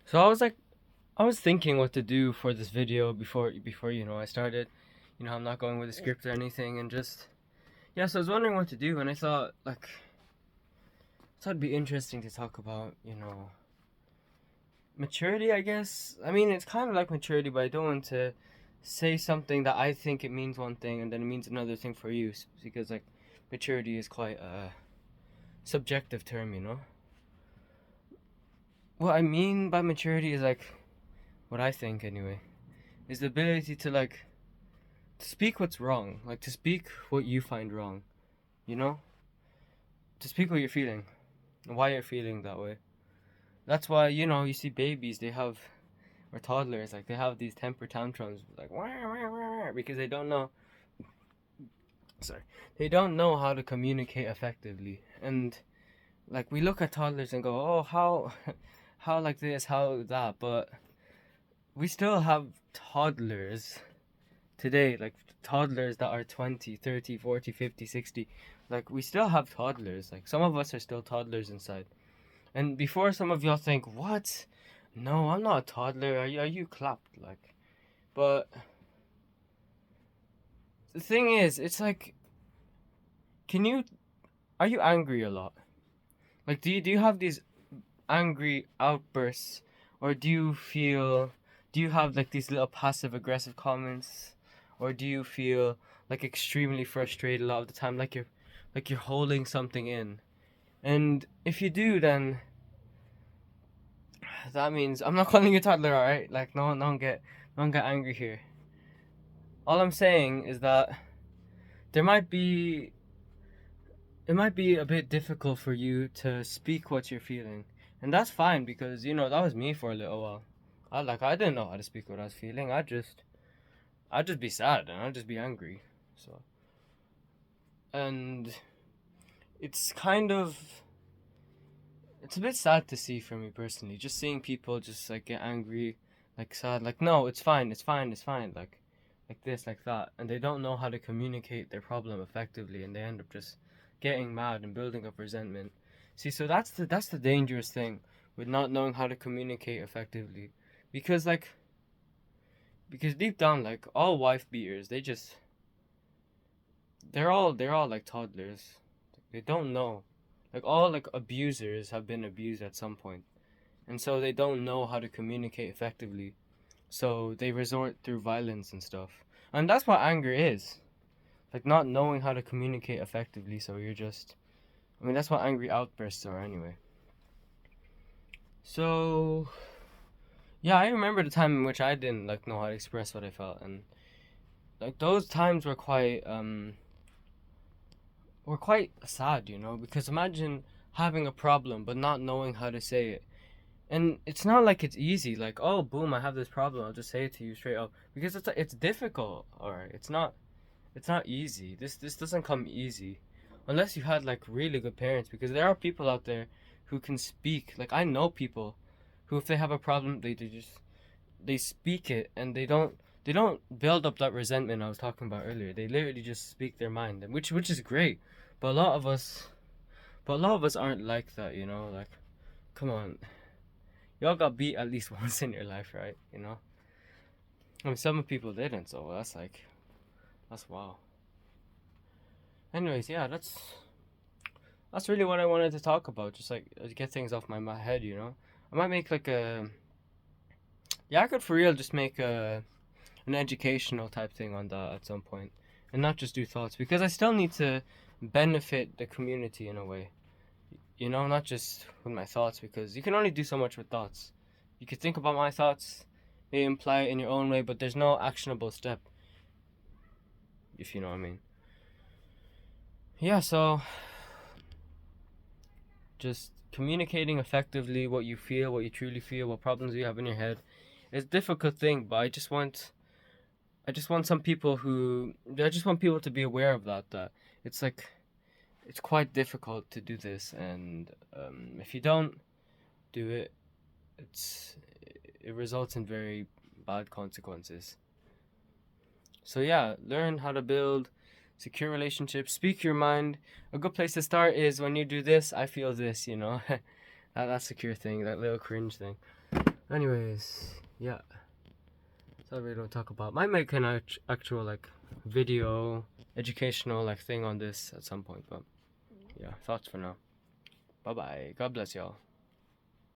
So I was thinking what to do for this video before I started. I'm not going with a script or anything, and just so I was wondering what to do, and I thought it'd be interesting to talk about, maturity. I guess. I mean, it's kind of like maturity, but I don't want to say something that I think it means one thing and then it means another thing for you, because maturity is quite a subjective term. What I mean by maturity is what I think anyway is the ability to speak what's wrong, to speak what you find wrong, you know? To speak what you're feeling and why you're feeling that way. That's why, you see babies, or toddlers, they have these temper tantrums, wah, wah, wah, because sorry, they don't know how to communicate effectively. And, we look at toddlers and go, oh, how like this, how that, but we still have toddlers today, toddlers that are 20, 30, 40, 50, 60. We still have toddlers. Some of us are still toddlers inside. And before some of y'all think, what? No, I'm not a toddler. Are you clapped? But the thing is, it's can you, are you angry a lot? Do you have these angry outbursts? Or do you have these little passive aggressive comments? Or do you feel extremely frustrated a lot of the time, like you're holding something in? And if you do, then that means I'm not calling you a toddler, alright? No one get angry here. All I'm saying is that there might be it might be a bit difficult for you to speak what you're feeling. And that's fine, because that was me for a little while. I didn't know how to speak what I was feeling. I'd just be sad and I'd just be angry. So, and it's it's a bit sad to see for me personally, just seeing people just get angry, sad, no, it's fine, like this, like that, and they don't know how to communicate their problem effectively, and they end up just getting mad and building up resentment. See, so that's the dangerous thing with not knowing how to communicate effectively, because because deep down, all wife beaters, they're all like toddlers. They don't know. All abusers have been abused at some point, and so they don't know how to communicate effectively. So they resort through violence and stuff, and that's what anger is. Not knowing how to communicate effectively. So that's what angry outbursts are anyway. So yeah, I remember the time in which I didn't know how to express what I felt, and those times were quite sad, because imagine having a problem but not knowing how to say it. And it's not like it's easy, oh, boom, I have this problem, I'll just say it to you straight up, because it's difficult. All right, it's not easy. This doesn't come easy unless you had really good parents, because there are people out there who can speak. I know people who, if they have a problem, they speak it, and they don't build up that resentment I was talking about earlier. They literally just speak their mind, and which is great. But a lot of us aren't like that, come on. Y'all got beat at least once in your life, right? I mean, some people didn't, so that's wow. Anyways, yeah, that's really what I wanted to talk about. Just get things off my head. I might make I could for real just make an educational type thing on that at some point, and not just do thoughts, because I still need to benefit the community in a way. Not just with my thoughts, because you can only do so much with thoughts. You could think about my thoughts, maybe imply it in your own way, but there's no actionable step, if you know what I mean. Yeah, so just communicating effectively what you feel, what you truly feel, what problems you have in your head. It's a difficult thing, but I just want people to be aware of that it's it's quite difficult to do this, and if you don't do it, it results in very bad consequences. So yeah, learn how to build secure relationships, speak your mind. A good place to start is when you do this, I feel this, that secure thing, that little cringe thing. Anyways, yeah. So we don't talk about. Might make an actual like video educational like thing on this at some point, but yeah, thoughts for now. Bye bye. God bless y'all.